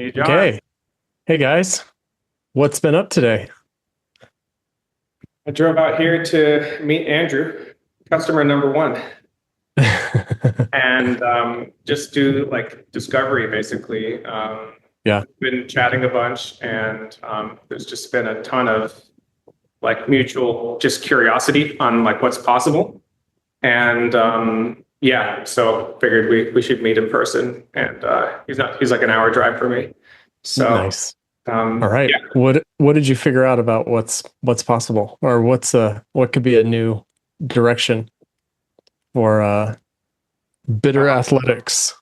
Hey, John. Okay. Hey guys, what's been up today? I drove out here to meet Andrew, customer number one, and just do like discovery basically. Yeah, Been chatting a bunch, and there's just been a ton of like mutual just curiosity on like what's possible. And yeah, so figured we should meet in person. And he's like an hour drive for me. So nice. All right. yeah. What did you figure out about what's possible, or what could be a new direction for bitter athletics?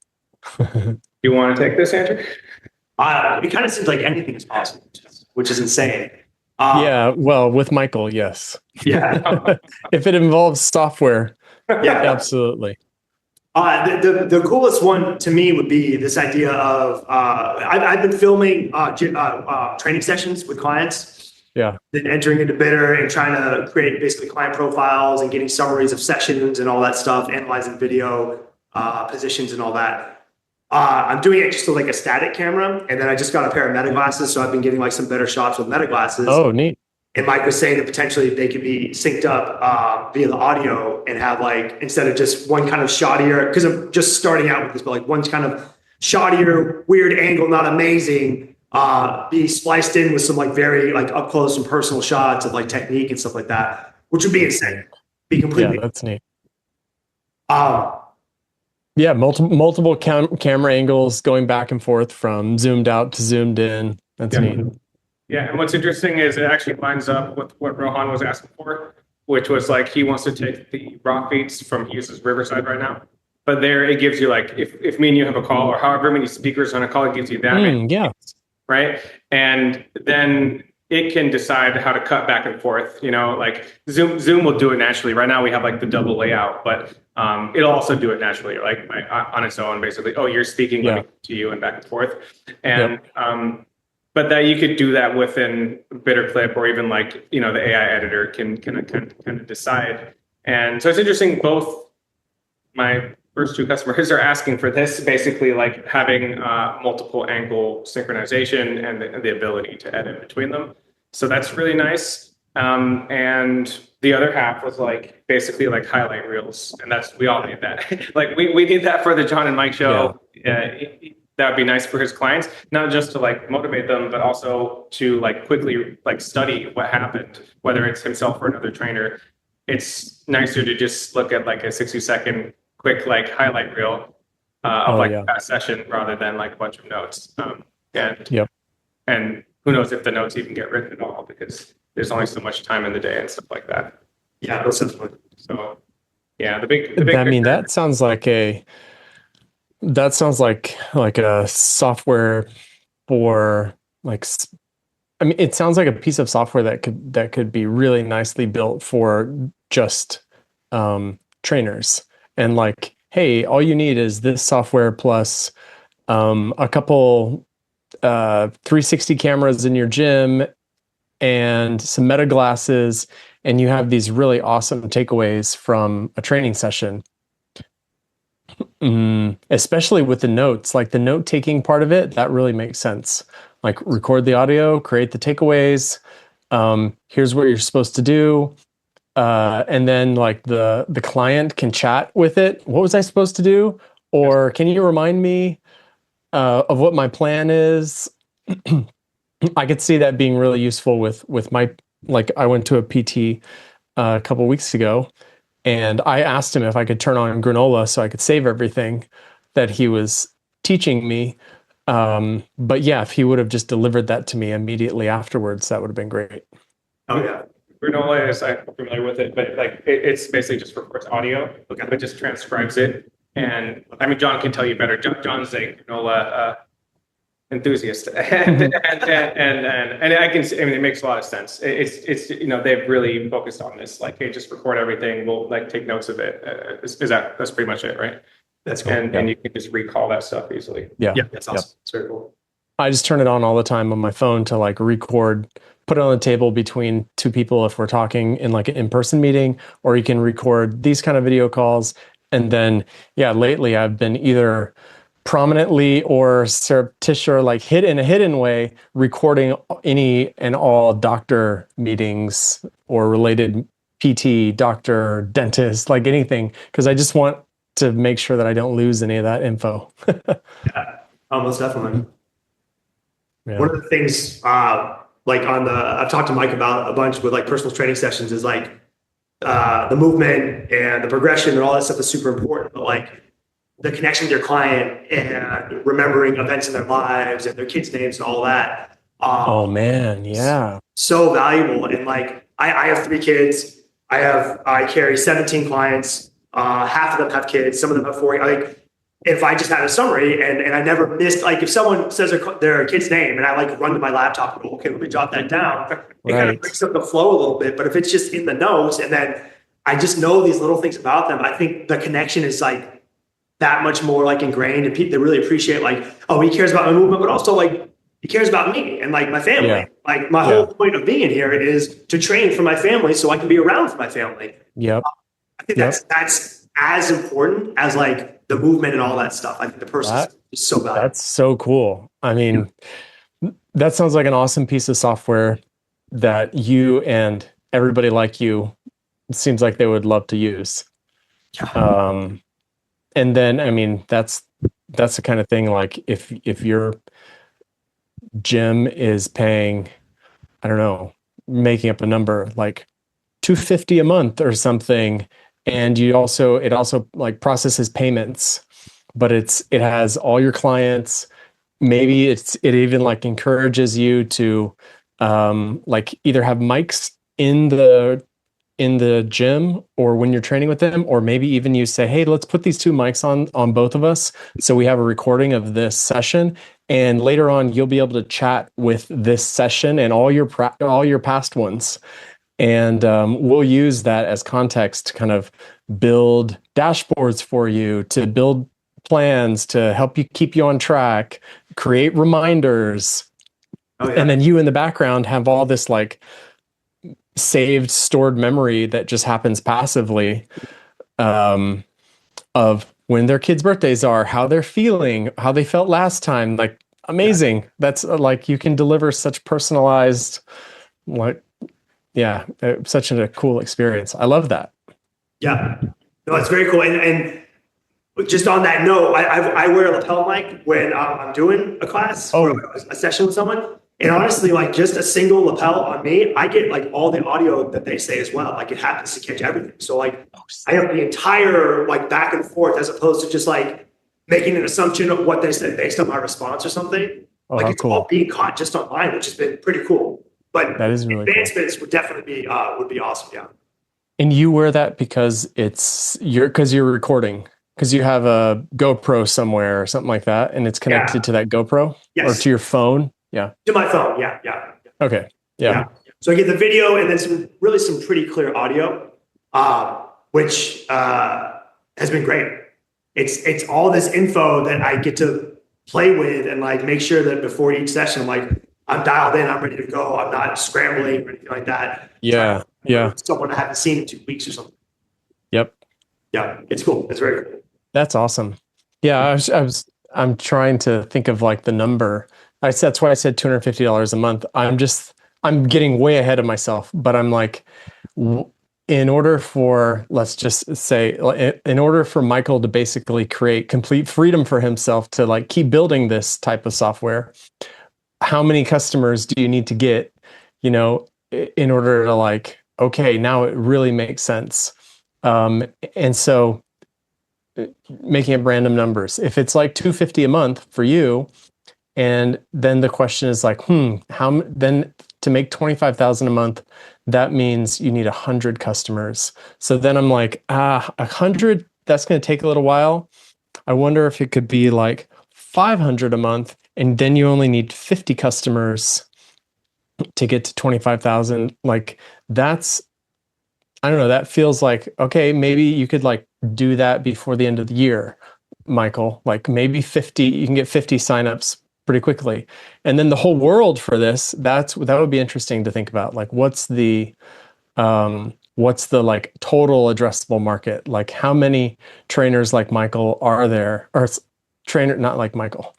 You want to take this, Andrew? It kind of seems like anything is possible, which is insane. Um, Yeah, well, with Michael, yes. yeah, If it involves software, yeah. absolutely. The coolest one to me would be this idea of I've been filming training sessions with clients, Yeah. then entering into Bidder and trying to create basically client profiles and getting summaries of sessions and all that stuff, analyzing video positions and all that. I'm doing it just with like a static camera, and then I just got a pair of meta glasses, so I've been getting like some better shots with meta glasses. Oh, neat. And Mike was saying that potentially they could be synced up via the audio and have like, instead of just one kind of shottier, because I'm just starting out with this, but like one kind of shottier, weird angle, not amazing, be spliced in with some like very like up close and personal shots of like technique and stuff like that, which would be insane. Be completely. Yeah, that's neat. Um, Yeah, multiple camera angles going back and forth from zoomed out to zoomed in. That's Yeah. neat. Yeah, and what's interesting is it actually lines up with what Rohan was asking for, which was like he wants to take the raw feeds from, he uses Riverside right now. But there it gives you like, if me and you have a call or however many speakers on a call, it gives you that many, Yeah. right? And then it can decide how to cut back and forth, like Zoom will do it naturally. Right now we have like the double layout, but it'll also do it naturally, like on its own, basically. Oh, you're speaking, let me to you, and back and forth. And but that you could do that within BitterClip, or even like, the AI editor can kind of decide. And so it's interesting, both my first two customers are asking for this, basically like having multiple angle synchronization and the ability to edit between them. So that's really nice. And the other half was like basically like highlight reels, and we all need that. Like we need that for the John and Mike show. That would be nice for his clients, not just to like motivate them, but also to like quickly like study what happened, whether it's himself or another trainer. It's nicer to just look at like a 60-second quick like highlight reel of a past session, rather than like a bunch of notes. And who knows if the notes even get written at all, because there's only so much time in the day and stuff like that. yeah, that's definitely. So yeah, the big I mean, that sounds like a software for like, I mean, it sounds like a piece of software that could be really nicely built for just trainers. And like, hey, all you need is this software plus a couple 360 cameras in your gym and some meta glasses, and you have these really awesome takeaways from a training session. Especially with the notes, like the note taking part of it, that really makes sense. Like record the audio, create the takeaways. Here's what you're supposed to do. And then like the client can chat with it. What was I supposed to do? Or can you remind me of what my plan is? I could see that being really useful with my, like I went to a PT a couple weeks ago, and I asked him if I could turn on granola so I could save everything that he was teaching me. But yeah, if he would have just delivered that to me immediately afterwards, that would have been great. Oh yeah. Granola is, I'm familiar with it, but like it's basically just records audio, but just transcribes it. And I mean, John can tell you better. John's a granola enthusiast, and I can see, I mean, it makes a lot of sense. It's they've really focused on this, like, hey, just record everything, we'll like take notes of it. That's pretty much it, right? That's cool. And you can just recall that stuff easily. Yeah, that's awesome. It's very cool. I just turn it on all the time on my phone to like record, put it on the table between two people if we're talking in like an in-person meeting, or you can record these kind of video calls. And then, yeah, lately I've been either prominently or surreptitious or like in a hidden way recording any and all doctor meetings or related PT, doctor, dentist, like anything, because I just want to make sure that I don't lose any of that info. Yeah, almost definitely. Yeah. One of the things, like I've talked to Mike about a bunch with like personal training sessions is like the movement and the progression and all that stuff is super important, but like the connection with your client and remembering events in their lives and their kids' names and all that. Oh man, yeah. So valuable. And like I have 3 kids. I carry 17 clients. Half of them have kids. Some of them have 4. Like if I just had a summary and I never missed, like if someone says their kid's name and I like run to my laptop and go, okay, let me jot that down. It kind of breaks up the flow a little bit. But if it's just in the notes and then I just know these little things about them, I think the connection is like that much more like ingrained, and people, they really appreciate like, oh, he cares about my movement, but also like he cares about me and like my family. Yeah. Like my whole point of being here is to train for my family so I can be around for my family. Yep. I think that's as important as like the movement and all that stuff. I think the person is so valuable. That's so cool. I mean, that sounds like an awesome piece of software that you and everybody like you, it seems like they would love to use. Yeah. And then, I mean, that's the kind of thing, like if your gym is paying, I don't know, making up a number like $250 a month or something, and it also like processes payments, but it has all your clients. Maybe it even like encourages you to like either have mics in the gym or when you're training with them, or maybe even you say, hey, let's put these 2 mics on both of us so we have a recording of this session, and later on you'll be able to chat with this session and all your past ones, and we'll use that as context to kind of build dashboards for you, to build plans to help you keep you on track, create reminders. And then you in the background have all this like saved, stored memory that just happens passively, of when their kids' birthdays are, how they're feeling, how they felt last time. Like amazing. That's like, you can deliver such personalized, like, such a cool experience. I love that. Yeah, no, it's very cool. And just on that note, I wear a lapel mic when I'm doing a class or a session with someone. And honestly, like just a single lapel on me, I get like all the audio that they say as well. Like it happens to catch everything. So like I have the entire like back and forth, as opposed to just like making an assumption of what they said based on my response or something. Like it's all being caught just online, which has been pretty cool. But that is really advancements would definitely be awesome. Yeah. And you wear that because you're recording, because you have a GoPro somewhere or something like that, and it's connected to that GoPro or to your phone. Yeah. To my phone. Yeah. Okay. Yeah. So I get the video and then some pretty clear audio, which has been great. It's all this info that I get to play with and like make sure that before each session, I'm dialed in, I'm ready to go. I'm not scrambling or anything like that. Yeah. Someone I haven't seen in 2 weeks or something. Yep. Yeah. It's cool. It's very cool. That's awesome. Yeah. I'm trying to think of like the number. That's why I said $250 a month. I'm getting way ahead of myself, but I'm like, in order for, let's just say, in order for Michael to basically create complete freedom for himself to like keep building this type of software, how many customers do you need to get, in order to like, okay, now it really makes sense. And so making up random numbers, if it's like $250 a month for you, and then the question is like, how then to make $25,000 a month, that means you need 100 customers. So then I'm like, 100, that's going to take a little while. I wonder if it could be like 500 a month, and then you only need 50 customers to get to 25,000. Like that's, I don't know, that feels like, okay, maybe you could like do that before the end of the year, Michael, like maybe 50, you can get 50 signups pretty quickly. And then the whole world for this, that would be interesting to think about. Like what's the like total addressable market? Like how many trainers like Michael are there, or trainer, not like Michael,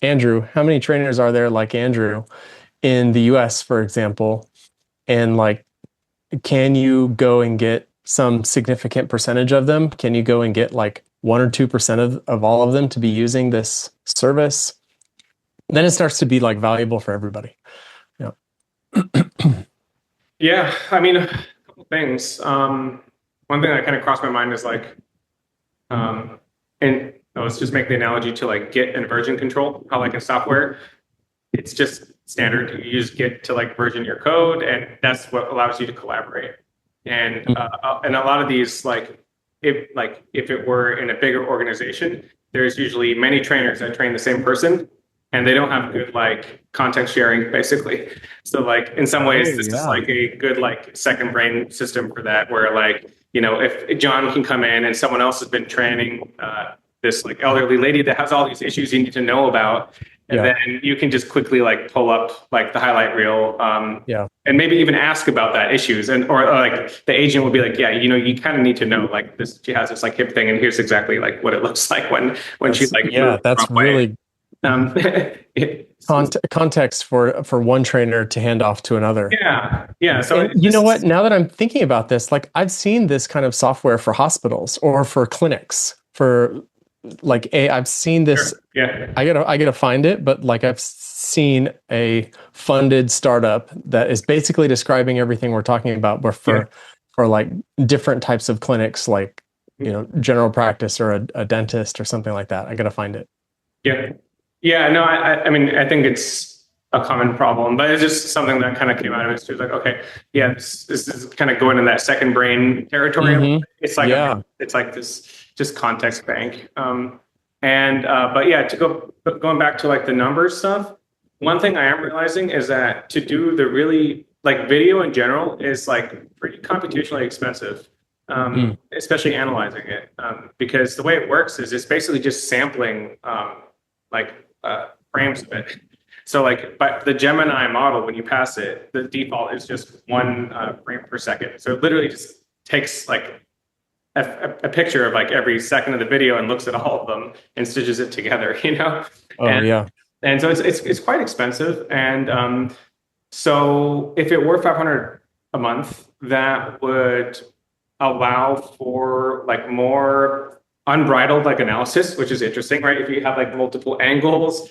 Andrew, how many trainers are there like Andrew in the US, for example? And like, can you go and get some significant percentage of them? Can you go and get like 1 or 2% of all of them to be using this service? Then it starts to be like valuable for everybody. Yeah. Yeah, I mean, a couple things. One thing that kind of crossed my mind is like, and let's just make the analogy to like Git and version control. How like in software, it's just standard. You use Git to like version your code, and that's what allows you to collaborate. And a lot of these if it were in a bigger organization, there's usually many trainers that train the same person, and they don't have good like context sharing basically. So like in some ways, this is like a good like second brain system for that, where like, you know, if John can come in and someone else has been training this like elderly lady that has all these issues you need to know about, and then you can just quickly like pull up like the highlight reel, and maybe even ask about that issues, and or like the agent will be like, yeah, you know, you kind of need to know like this. She has this like hip thing, and here's exactly like what it looks like when she's like, that's really context for one trainer to hand off to another. Yeah. So you know what? Now that I'm thinking about this, like I've seen this kind of software for hospitals or for clinics for. Like I've seen this. Sure. Yeah, I gotta find it, but like I've seen a funded startup that is basically describing everything we're talking about, but for like different types of clinics, like, you know, general practice or a dentist or something like that. I gotta find it. Yeah. No, I mean, I think it's a common problem, but it's just something that kind of came out of it. So it's like, okay, this is kind of going in that second brain territory. Mm-hmm. It's like it's like this just context bank. But yeah, going back to like the numbers stuff, one thing I am realizing is that to do the really like video in general is like pretty computationally expensive, especially analyzing it, because the way it works is it's basically just sampling frames of it. So like, but the Gemini model, when you pass it, the default is just 1 frame per second. So it literally just takes like a picture of like every second of the video and looks at all of them and stitches it together, you know? And so it's quite expensive. And so if it were $500 a month, that would allow for like more unbridled like analysis, which is interesting, right? If you have like multiple angles,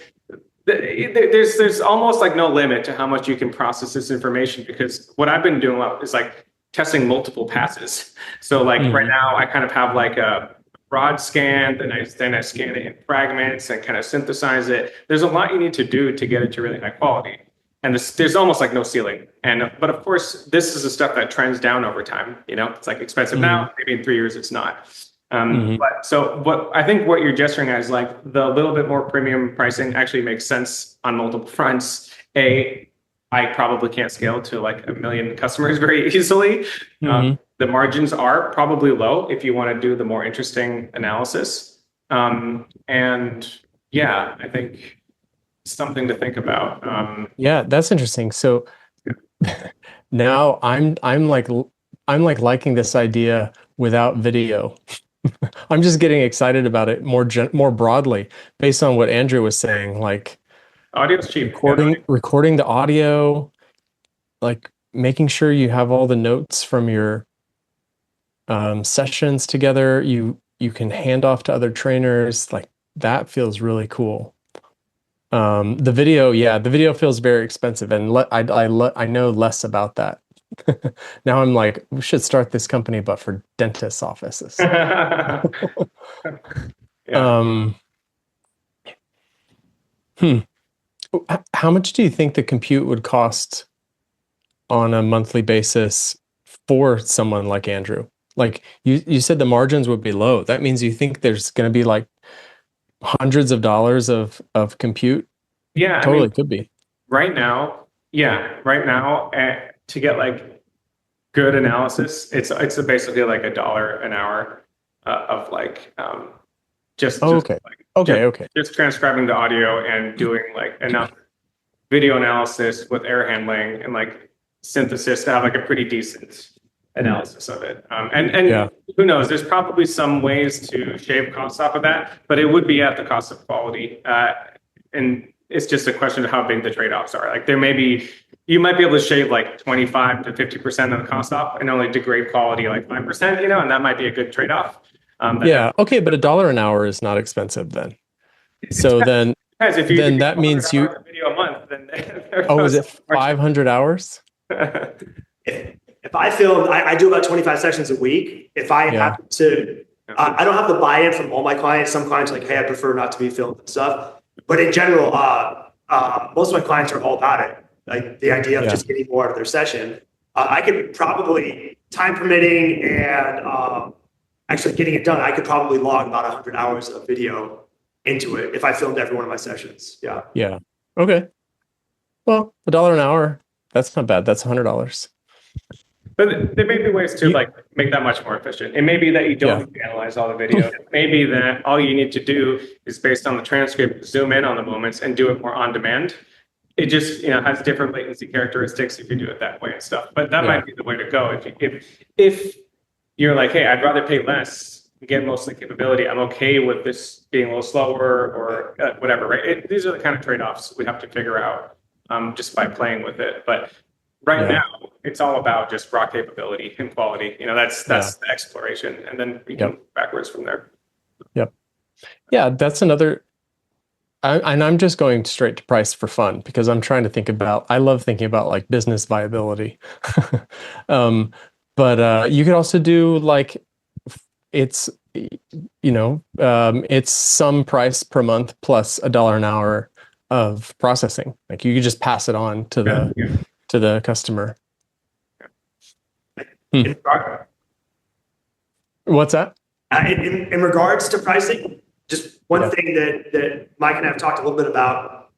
there's almost like no limit to how much you can process this information, because what I've been doing is like testing multiple passes. So like right now I kind of have like a broad scan, then I scan it in fragments and kind of synthesize it. There's a lot you need to do to get it to really high quality. And there's almost like no ceiling. But of course, this is the stuff that trends down over time. You know, it's like expensive now, maybe in 3 years it's not. But I think what you're gesturing at is like the little bit more premium pricing actually makes sense on multiple fronts. I probably can't scale to like 1 million customers very easily. The margins are probably low if you want to do the more interesting analysis. And yeah, I think something to think about. Yeah, that's interesting. So now I'm like liking this idea without video. I'm just getting excited about it more broadly based on what Andrew was saying. Like, audio's cheap. Recording the audio, like making sure you have all the notes from your sessions together. You can hand off to other trainers. Like that feels really cool. The video feels very expensive, and I know less about that. Now I'm like, we should start this company, but for dentist offices. How much do you think the compute would cost on a monthly basis for someone like Andrew? Like you said the margins would be low. That means you think there's going to be like hundreds of dollars of compute? Yeah, totally. I mean, could be. Right now, to get like good analysis, it's basically like $1 an hour of like just transcribing the audio and doing like enough video analysis with error handling and like synthesis to have like a pretty decent analysis of it. And Yeah. who knows? There's probably some ways to shave costs off of that, but it would be at the cost of quality. And it's just a question of how big the trade-offs are. Like you might be able to shave like 25 to 50% of the cost off and only degrade quality like 5%, and that might be a good trade-off. Yeah. Okay, but $1 an hour is not expensive then. So then that means a video a month, then is it 500 hours? If I film, I do about 25 sessions a week. If I happen to, I don't have the buy-in from all my clients. Some clients are like, hey, I prefer not to be filmed and stuff. But in general, most of my clients are all about it. Like the idea of just getting more out of their session. I could probably, time permitting and actually getting it done, I could probably log about 100 hours of video into it if I filmed every one of my sessions. Yeah. Yeah. Okay. Well, $1 an hour, that's not bad. That's $100. But there may be ways to like make that much more efficient. It may be that you don't need to analyze all the video. It may be that all you need to do is based on the transcript, zoom in on the moments and do it more on demand. It just has different latency characteristics if you do it that way and stuff. But that might be the way to go. If you're like, hey, I'd rather pay less and get most of the capability. I'm okay with this being a little slower or whatever. Right? These are the kind of trade-offs we have to figure out just by playing with it. But right now, it's all about just raw capability and quality. That's the exploration, and then we can move backwards from there. Yep. Yeah, that's another. I'm just going straight to price for fun because I'm trying to think about. I love thinking about like business viability. But you could also do like it's it's some price per month plus $1 an hour of processing. Like you could just pass it on to the customer. What's that? In regards to pricing, just one thing that Mike and I have talked a little bit about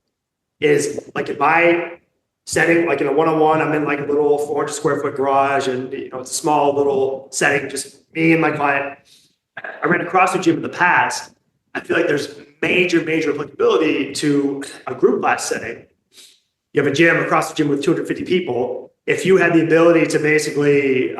is like in my setting, like in a one-on-one, I'm in like a little 400 square foot garage and it's a small little setting, just me and my client. I ran a CrossFit gym in the past. I feel like there's major applicability to a group class setting. You have a gym, a CrossFit gym with 250 people. If you had the ability to basically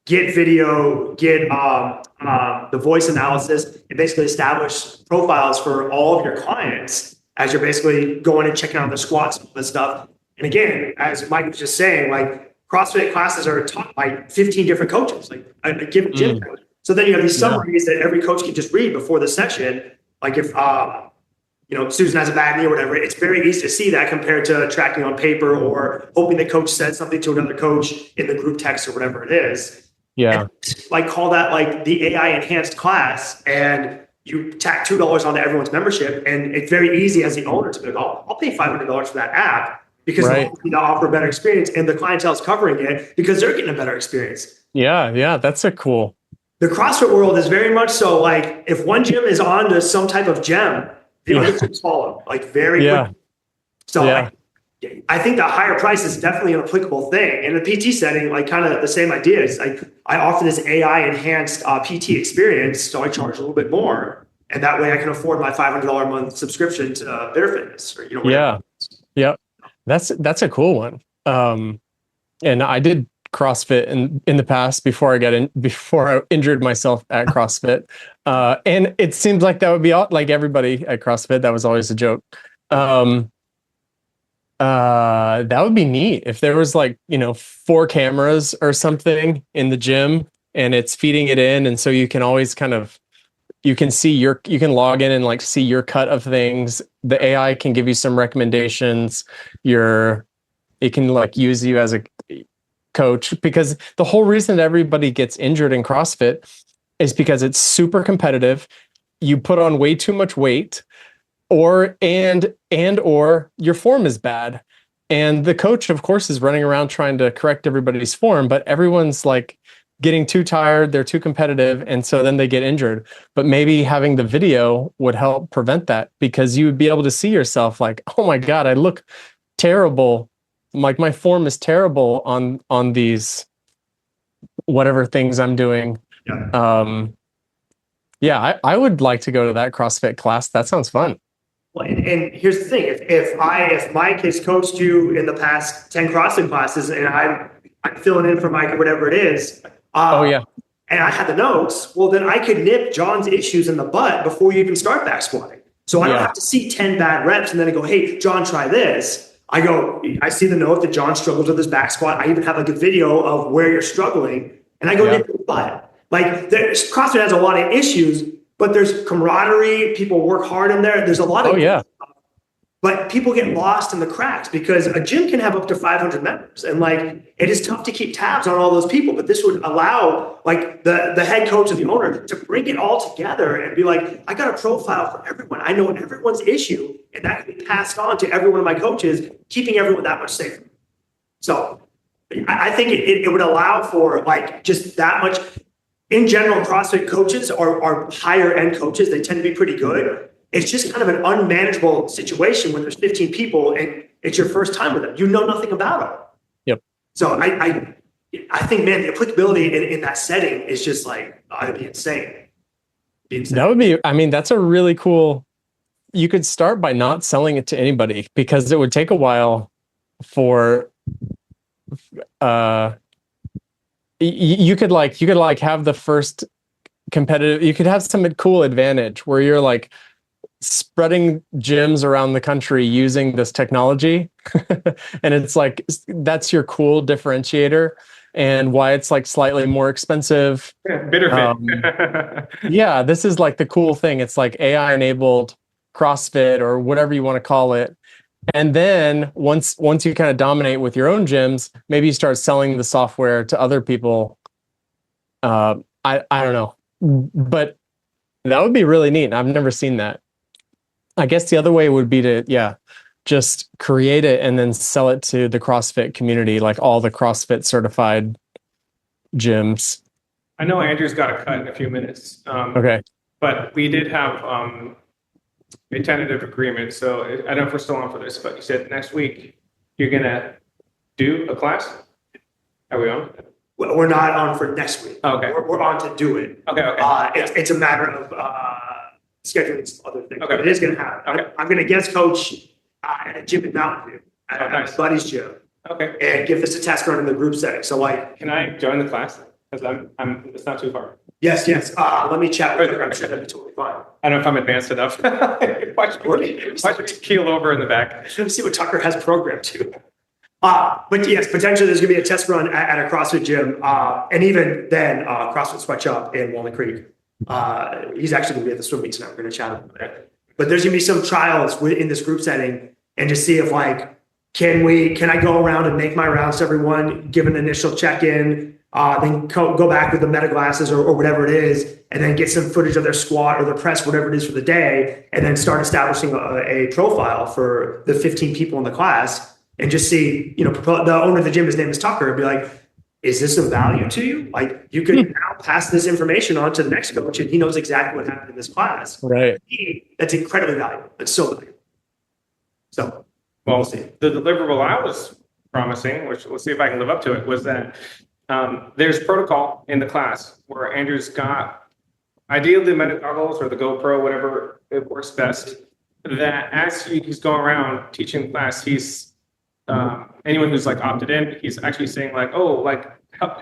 get video, get the voice analysis, and basically establish profiles for all of your clients as you're basically going and checking out the squats and all this stuff. And again, as Mike was just saying, like CrossFit classes are taught by 15 different coaches, like a given gym coach. So then you have these summaries that every coach can just read before the session. Like if Susan has a bad knee or whatever, it's very easy to see that compared to tracking on paper or hoping the coach said something to another coach in the group text or whatever it is. Yeah. And like call that like the AI enhanced class and you tack $2 onto everyone's membership. And it's very easy as the owner to be like, I'll pay $500 for that app because they'll offer a better experience and the clientele is covering it because they're getting a better experience. Yeah. That's a cool. The CrossFit world is very much so like if one gym is on to some type of gem, the other gyms follow like very quickly. So I think the higher price is definitely an applicable thing. In a PT setting, like kind of the same idea. It's like I offer this AI enhanced PT experience, so I charge a little bit more, and that way I can afford my $500 a month subscription to Better Fitness. Or, That's a cool one. And I did CrossFit in the past before I injured myself at CrossFit, and it seems like that would be like everybody at CrossFit. That was always a joke. That would be neat if there was 4 cameras or something in the gym and it's feeding it in. And so you can always you can log in and see your cut of things. The AI can give you some recommendations. It can use you as a coach because the whole reason that everybody gets injured in CrossFit is because it's super competitive. You put on way too much weight or your form is bad. And the coach, of course, is running around trying to correct everybody's form, but everyone's getting too tired. They're too competitive. And so then they get injured. But maybe having the video would help prevent that because you would be able to see yourself oh my God, I look terrible. My form is terrible on these whatever things I'm doing. I would like to go to that CrossFit class. That sounds fun. And here's the thing: if Mike has coached you in the past 10 CrossFit classes, and I'm I'm filling in for Mike or whatever it is. Oh yeah. And I had the notes. Well, then I could nip John's issues in the butt before you even start back squatting. So I don't have to see 10 bad reps and then I go, hey, John, try this. I see the note that John struggles with his back squat. I even have like a video of where you're struggling, and I go nip your butt. Like CrossFit has a lot of issues, but there's camaraderie. People work hard in there. There's a lot of stuff. But people get lost in the cracks because a gym can have up to 500 members, and like it is tough to keep tabs on all those people. But this would allow like the head coach and the owner to bring it all together and be like, I got a profile for everyone. I know everyone's issue, and that can be passed on to every one of my coaches, keeping everyone that much safer. So I think it would allow for like just that much. In general, CrossFit coaches are higher end coaches. They tend to be pretty good. It's just kind of an unmanageable situation when there's 15 people and it's your first time with them. You know nothing about them. Yep. So I think, man, the applicability in that setting is just like, it'd be insane. That would be, I mean, that's a really cool, you could start by not selling it to anybody because it would take a while for, you could have the first competitive, you could have some cool advantage where you're like spreading gyms around the country using this technology. And it's like, that's your cool differentiator and why it's like slightly more expensive. Bitter fit. Yeah, this is like the cool thing. It's like AI enabled CrossFit or whatever you want to call it. And then once you kind of dominate with your own gyms, maybe you start selling the software to other people. I don't know, but that would be really neat. I've never seen that. I guess the other way would be to, just create it and then sell it to the CrossFit community, like all the CrossFit certified gyms. I know Andrew's got a cut in a few minutes. Okay. But we did have a tentative agreement. So I don't know if we're still on for this, but you said next week you're going to do a class? Are we on? Well, we're not on for next week. Okay. We're on to do it. Okay. It's a matter of scheduling some other things. Okay. But it is going to happen. Okay. I'm going to guest coach at a gym in Mountain View at my buddy's gym. Okay. And give this a test run in the group setting. So like, can I join the class? Because it's not too far. Yes. Let me chat with her. I'm sure that'd be totally fine. I don't know if I'm advanced enough. Watch me keel over in the back. Let me see what Tucker has programmed too. But yes, potentially there's going to be a test run at a CrossFit gym. And even then, CrossFit Sweatshop in Walnut Creek. He's actually going to be at the swim meet tonight. We're going to chat about that. But there's going to be some trials in this group setting and just see if like, can I go around and make my rounds to everyone, give an initial check-in, then go back with the meta glasses or whatever it is, and then get some footage of their squat or their press, whatever it is for the day, and then start establishing a profile for the 15 people in the class and just see, the owner of the gym, his name is Tucker, and be like, is this of value to you? Like you can now pass this information on to the next coach and he knows exactly what happened in this class. Right. That's incredibly valuable. It's so valuable. So we'll see. The deliverable I was promising, which we'll see if I can live up to it, was that there's protocol in the class where Andrew's got ideally the Meta goggles or the GoPro, whatever it works best, that as he's going around teaching the class, he's anyone who's like opted in, he's actually saying like, oh, like,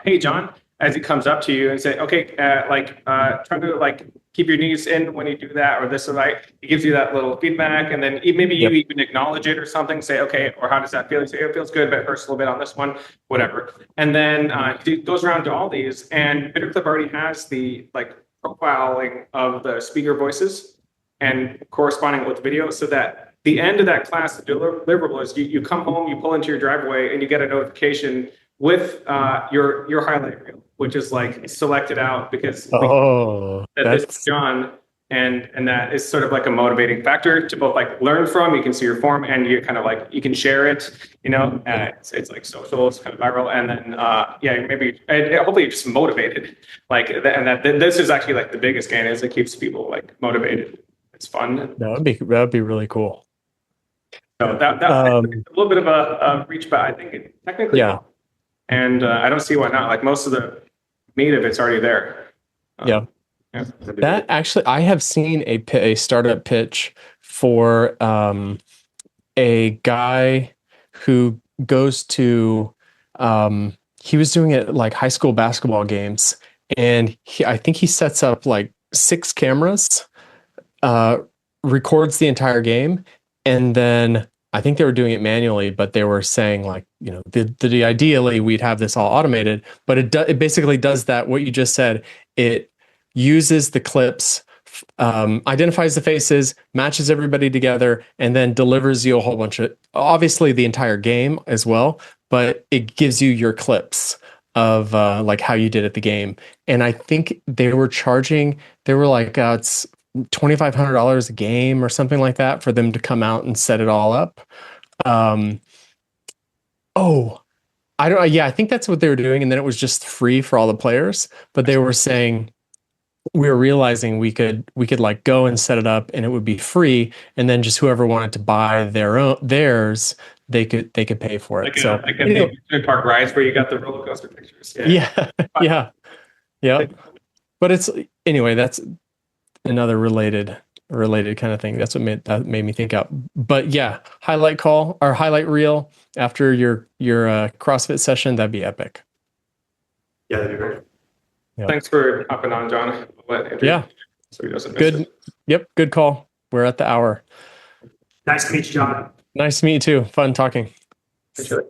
hey, John, as he comes up to you and say, okay, try to like keep your knees in when you do that, or this or that. He gives you that little feedback, and then maybe you even acknowledge it or something. Say, okay, or how does that feel? You say, it feels good, but it hurts a little bit on this one, whatever. And then he goes around to all these, and BitterClip already has the like profiling of the speaker voices and corresponding with video, so that the end of that class, the deliverable is you come home, you pull into your driveway, and you get a notification with your highlight reel, which is like selected out because this is John, and that is sort of like a motivating factor to both like learn from. You can see your form, and you kind of like you can share it. It's like social, it's kind of viral, and then maybe hopefully you're just motivated. Like that this is actually like the biggest gain is it keeps people like motivated. It's fun. That would be really cool. So that a little bit of a reach, but I think it technically, and I don't see why not. Like most of the meat of it's already there. That actually, I have seen a startup pitch for a guy who goes to he was doing it like high school basketball games, and I think he sets up like 6 cameras, records the entire game, and then I think they were doing it manually, but they were saying like, you know, the ideally we'd have this all automated, but it basically does that what you just said. It uses the clips, identifies the faces, matches everybody together, and then delivers you a whole bunch of, obviously the entire game as well, but it gives you your clips of like how you did at the game. And I think they were like, it's $2,500 a game or something like that for them to come out and set it all up. I think that's what they were doing. And then it was just free for all the players, but they were saying, we were realizing we could like go and set it up and it would be free. And then just whoever wanted to buy theirs, they could pay for it. Like a park rides where you got the roller coaster pictures. Yeah. But it's, anyway, that's another related kind of thing. That's what made me think out. But yeah, highlight call or highlight reel after your CrossFit session, that'd be epic. Yeah, that'd be great. Yeah. Thanks for hopping on, John. Yeah. So he doesn't miss Good. it. Yep. Good call. We're at the hour. Nice to meet you, John. Nice to meet you too. Fun talking. Appreciate it.